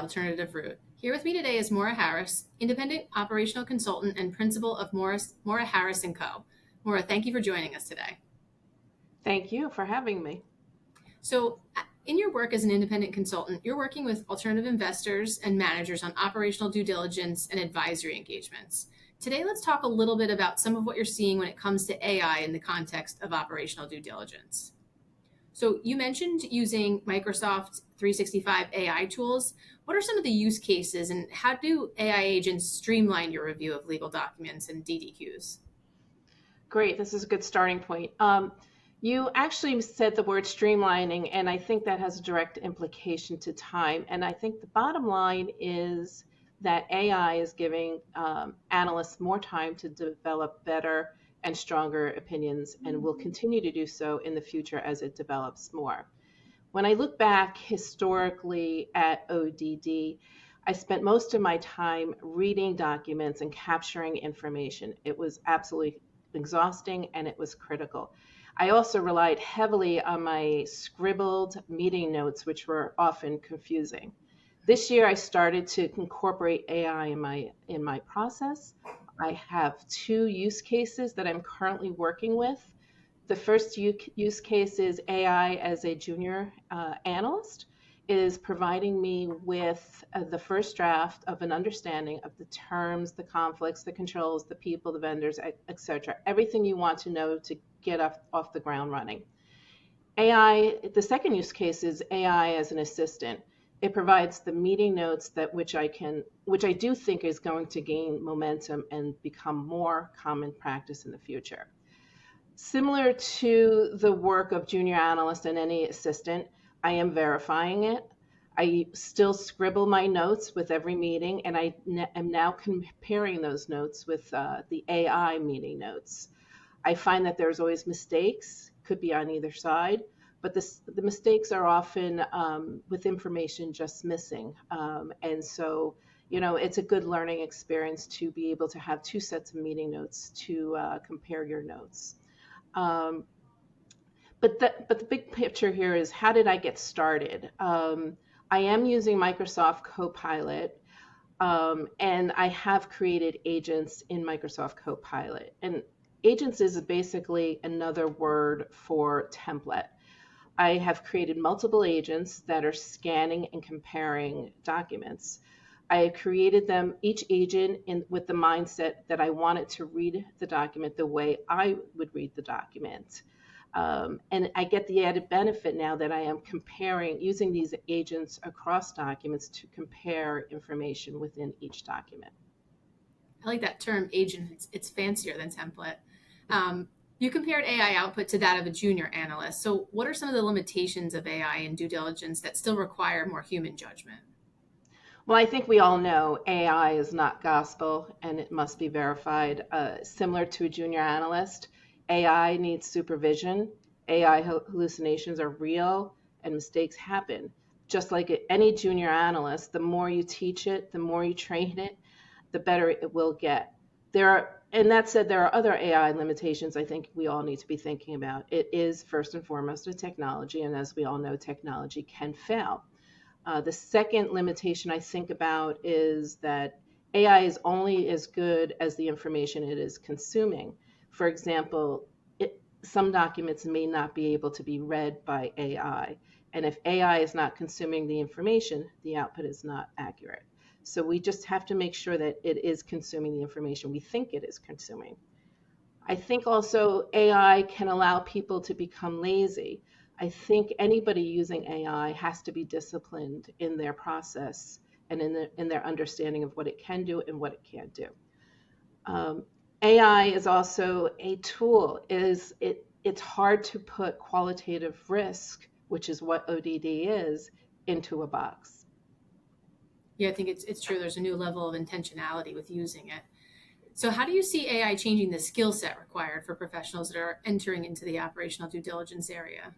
alternative route. Here with me today is Maura Harris, independent operational consultant and principal of Maura Harris & Co. Maura, thank you for joining us today. Thank you for having me. So in your work as an independent consultant, you're working with alternative investors and managers on operational due diligence and advisory engagements. Today, let's talk a little bit about some of what you're seeing when it comes to AI in the context of operational due diligence. So you mentioned using Microsoft 365 AI tools. What are some of the use cases and how do AI agents streamline your review of legal documents and DDQs? Great, this is a good starting point. You actually said the word streamlining, and I think that has a direct implication to time. And I think the bottom line is that AI is giving analysts more time to develop better and stronger opinions, and will continue to do so in the future as it develops more. When I look back historically at ODD, I spent most of my time reading documents and capturing information. It was absolutely exhausting and it was critical. I also relied heavily on my scribbled meeting notes, which were often confusing. This year, I started to incorporate AI in my process. I have 2 use cases that I'm currently working with. The first use case is AI as a junior analyst is providing me with the first draft of an understanding of the terms, the conflicts, the controls, the people, the vendors, etc. Everything you want to know to get off the ground running. AI, the second use case is AI as an assistant. It provides the meeting notes which I do think is going to gain momentum and become more common practice in the future. Similar to the work of junior analyst and any assistant, I am verifying it. I still scribble my notes with every meeting, and I am now comparing those notes with the AI meeting notes. I find that there's always mistakes, could be on either side, but the mistakes are often with information just missing. And so, it's a good learning experience to be able to have 2 sets of meeting notes to compare your notes. But the big picture here is, how did I get started? I am using Microsoft Copilot, and I have created agents in Microsoft Copilot. And agents is basically another word for template. I have created multiple agents that are scanning and comparing documents. I created them, each agent, with the mindset that I wanted to read the document the way I would read the document. And I get the added benefit now that I am using these agents across documents to compare information within each document. I like that term, agent. It's fancier than template. You compared AI output to that of a junior analyst. So what are some of the limitations of AI in due diligence that still require more human judgment? Well, I think we all know AI is not gospel and it must be verified. Similar to a junior analyst, AI needs supervision. AI hallucinations are real and mistakes happen. Just like any junior analyst, the more you teach it, the more you train it, the better it will get. And that said, there are other AI limitations I think we all need to be thinking about. It is first and foremost a technology, and as we all know, technology can fail. The second limitation I think about is that AI is only as good as the information it is consuming. For example, some documents may not be able to be read by AI. And if AI is not consuming the information, the output is not accurate. So we just have to make sure that it is consuming the information we think it is consuming. I think also AI can allow people to become lazy. I think anybody using AI has to be disciplined in their process and in their understanding of what it can do and what it can't do. AI is also a tool. It's hard to put qualitative risk, which is what ODD is, into a box. Yeah, I think it's true. There's a new level of intentionality with using it. So how do you see AI changing the skill set required for professionals that are entering into the operational due diligence area?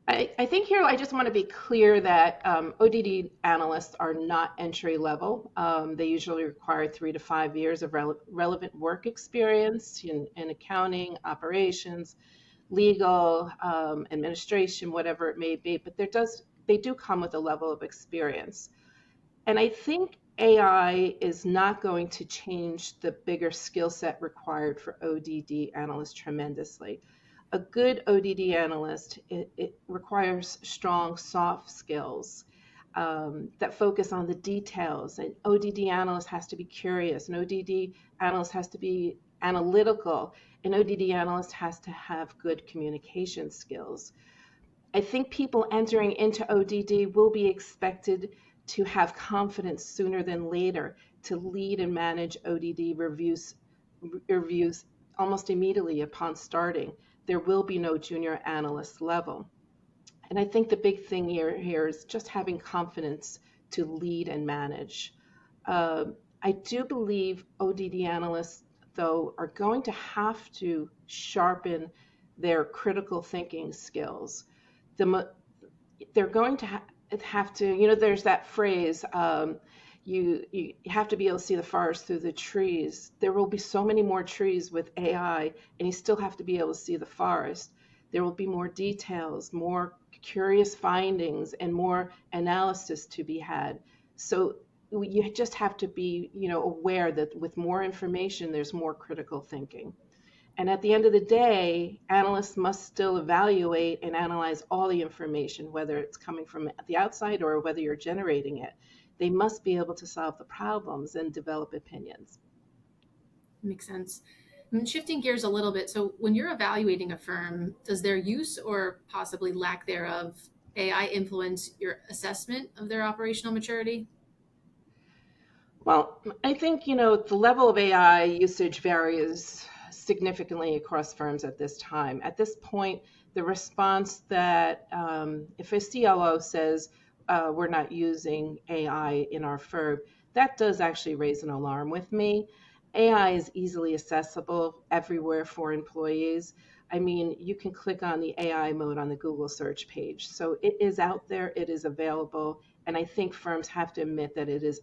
I think here I just want to be clear that ODD analysts are not entry level. They usually require 3 to 5 years of relevant work experience in accounting, operations, legal, administration, whatever it may be. But they do come with a level of experience. And I think AI is not going to change the bigger skill set required for ODD analysts tremendously. A good ODD analyst, it requires strong soft skills that focus on the details. An ODD analyst has to be curious. An ODD analyst has to be analytical. An ODD analyst has to have good communication skills. I think people entering into ODD will be expected to have confidence sooner than later to lead and manage ODD reviews almost immediately upon starting. There will be no junior analyst level. And I think the big thing here is just having confidence to lead and manage. Uh, I do believe ODD analysts, though, are going to have to sharpen their critical thinking skills. The, they're going to have to, there's that phrase, you have to be able to see the forest through the trees. There will be so many more trees with AI, and you still have to be able to see the forest. There will be more details, more curious findings, and more analysis to be had. So you just have to be, aware that with more information, there's more critical thinking. And at the end of the day, analysts must still evaluate and analyze all the information, whether it's coming from the outside or whether you're generating it. They must be able to solve the problems and develop opinions. Makes sense. And shifting gears a little bit, so when you're evaluating a firm, does their use or possibly lack thereof AI influence your assessment of their operational maturity? Well, I think, the level of AI usage varies significantly across firms at this time. At this point, the response that if a COO says we're not using AI in our firm, that does actually raise an alarm with me. AI is easily accessible everywhere for employees. I mean, you can click on the AI mode on the Google search page. So it is out there, it is available, and I think firms have to admit that it is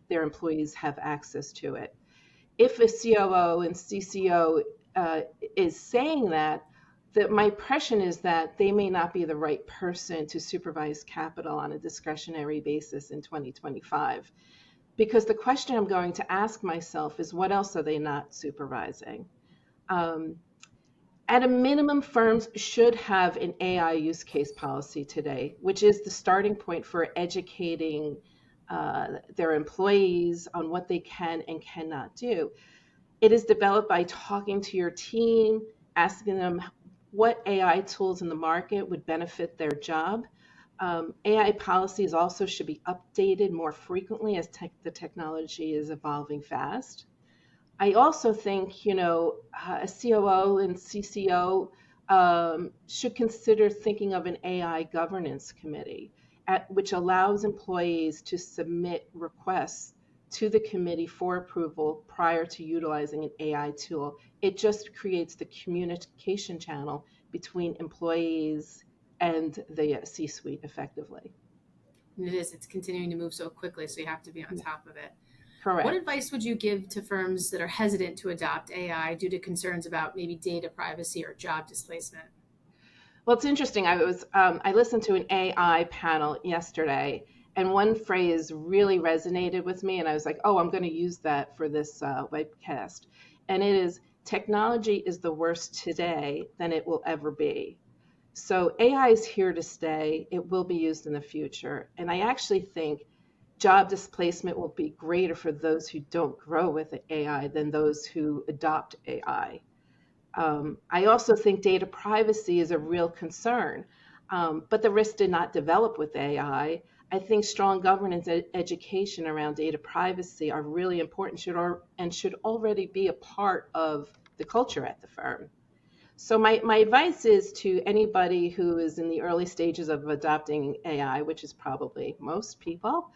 their employees have access to it. If a COO and CCO is saying that, my impression is that they may not be the right person to supervise capital on a discretionary basis in 2025. Because the question I'm going to ask myself is, what else are they not supervising? Um, at a minimum, firms should have an AI use case policy today, which is the starting point for educating their employees on what they can and cannot do. It is developed by talking to your team, asking them what AI tools in the market would benefit their job. AI policies also should be updated more frequently as the technology is evolving fast. I also think, a COO and CCO should consider thinking of an AI governance committee, which allows employees to submit requests to the committee for approval prior to utilizing an AI tool. It just creates the communication channel between employees and the C-suite effectively. And it's continuing to move so quickly, so you have to be on top of it. What Correct. advice would you give to firms that are hesitant to adopt AI due to concerns about maybe data privacy or job displacement? Well, it's interesting. I listened to an AI panel yesterday, and one phrase really resonated with me, and I was like, "Oh, I'm going to use that for this webcast." And it is, technology is the worst today than it will ever be. So AI is here to stay. It will be used in the future, and I actually think job displacement will be greater for those who don't grow with AI than those who adopt AI. I also think data privacy is a real concern, but the risk did not develop with AI. I think strong governance education around data privacy are really important and should already be a part of the culture at the firm. So my advice is to anybody who is in the early stages of adopting AI, which is probably most people,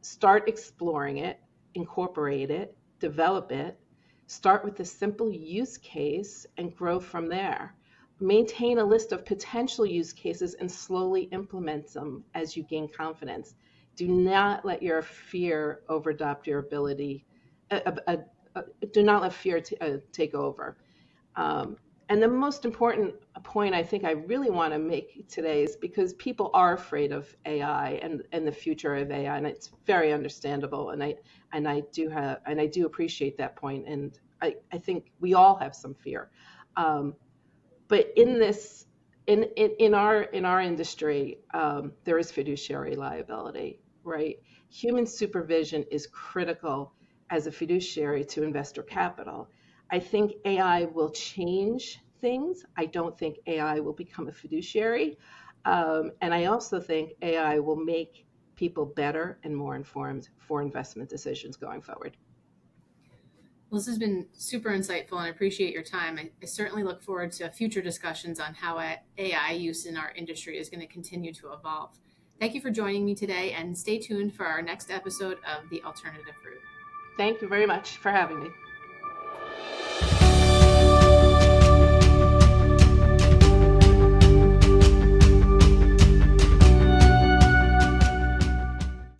start exploring it, incorporate it, develop it, start with a simple use case and grow from there. Maintain a list of potential use cases and slowly implement them as you gain confidence. Do not let your fear overadopt your ability. Uh, uh, do not let fear take over. And the most important point I think I really want to make today is because people are afraid of AI and the future of AI, and it's very understandable. And I do appreciate that point, and I think we all have some fear. Um, but in our industry, there is fiduciary liability, right? Human supervision is critical as a fiduciary to investor capital. I think AI will change things. I don't think AI will become a fiduciary. And I also think AI will make people better and more informed for investment decisions going forward. Well, this has been super insightful and I appreciate your time. I certainly look forward to future discussions on how AI use in our industry is going to continue to evolve. Thank you for joining me today and stay tuned for our next episode of The Alternative Route. Thank you very much for having me.